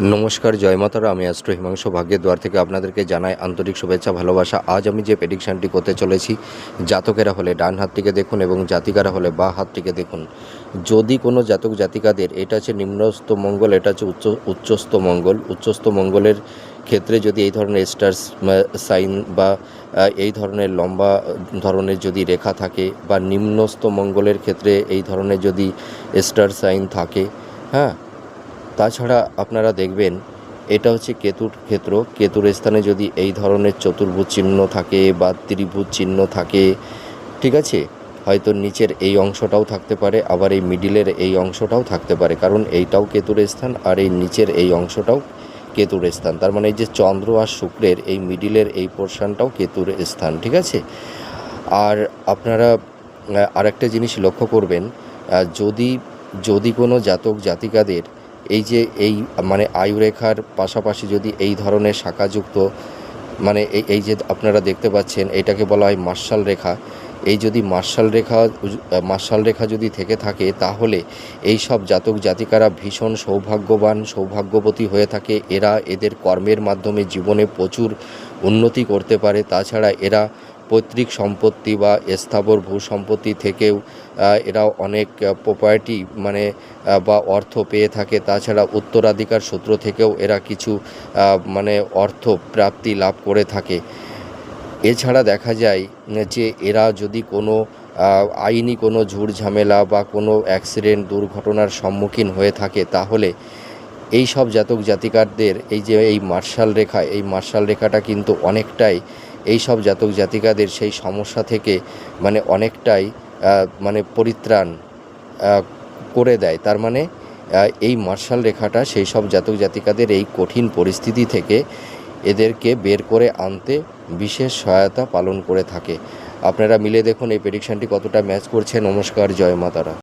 নমস্কার, জয় মাতারা। আমি অ্যাস্ট্রো হিমাংশু ভাগ্যের দ্বার থেকে আপনাদেরকে জানাই আন্তরিক শুভেচ্ছা, ভালোবাসা। আজ আমি যে প্রেডিকশানটি করতে চলেছি, জাতকেরা হলে ডান হাতটিকে দেখুন এবং জাতিকারা হলে বাঁ হাতটিকে দেখুন। যদি কোনো জাতক জাতিকাদের, এটা হচ্ছে নিম্নস্থ মঙ্গল, এটা হচ্ছে উচ্চস্থ মঙ্গল, উচ্চস্থ মঙ্গলের ক্ষেত্রে যদি এই ধরনের স্টার সাইন বা এই ধরনের লম্বা ধরনের যদি রেখা থাকে, বা নিম্নস্থ মঙ্গলের ক্ষেত্রে এই ধরনের যদি স্টার সাইন থাকে, হ্যাঁ, তাছাড়া আপনারা দেখবেন এটা হচ্ছে কেতুর ক্ষেত্র। কেতুর স্থানে যদি এই ধরনের চতুর্ভুজ চিহ্ন থাকে বা ত্রিভুজ চিহ্ন থাকে, ঠিক আছে, হয়তো নিচের এই অংশটাও থাকতে পারে, আবার এই মিডিলের এই অংশটাও থাকতে পারে, কারণ এইটাও কেতুর স্থান আর এই নিচের এই অংশটাও কেতুর স্থান। তার মানে এই যে চন্দ্র আর শুক্রের এই মিডিলের এই পোর্শনটাও কেতুর স্থান, ঠিক আছে। আর আপনারা আরেকটা জিনিস লক্ষ্য করবেন, যদি যদি কোনো জাতক জাতিকাদের এই যে এই মানে আয়ুরেখার পাশাপাশি যদি এই ধরনের শাখাযুক্ত, মানে এই যে আপনারা দেখতে পাচ্ছেন, এটাকে বলা হয় মার্শাল রেখা। এই যদি মার্শাল রেখা যদি থেকে থাকে, তাহলে এই সব জাতক জাতিকারা ভীষণ সৌভাগ্যবান, সৌভাগ্যবতী হয়ে থাকে। এরা এদের কর্মের মাধ্যমে জীবনে প্রচুর উন্নতি করতে পারে। তাছাড়া এরা পৈতৃক সম্পত্তি বা স্থাবর ভূ সম্পত্তি থেকেও এরা অনেক প্রপার্টি মানে বা অর্থ পেয়ে থাকে। তাছাড়া উত্তরাধিকার সূত্র থেকেও এরা কিছু মানে অর্থ প্রাপ্তি লাভ করে থাকে। এছাড়া দেখা যায় যে এরা যদি কোনো আইনি কোনো ঝুট ঝামেলা বা কোনো অ্যাক্সিডেন্ট দুর্ঘটনার সম্মুখীন হয়ে থাকে, তাহলে এই সব জাতক জাতিকাদের এই যে এই মার্শাল রেখাটা কিন্তু অনেকটাই এই সব জাতক জাতিকাদের সেই সমস্যা থেকে মানে অনেকটাই মানে পরিত্রাণ করে দেয়। তার মানে এই মার্শাল রেখাটা সেই সব জাতক জাতিকাদের এই কঠিন পরিস্থিতি থেকে এদেরকে বের করে আনতে বিশেষ সহায়তা পালন করে থাকে। আপনারা মিলে দেখুন এই প্রেডিকশানটি কতটা ম্যাচ করছে। নমস্কার, জয় মাতারা।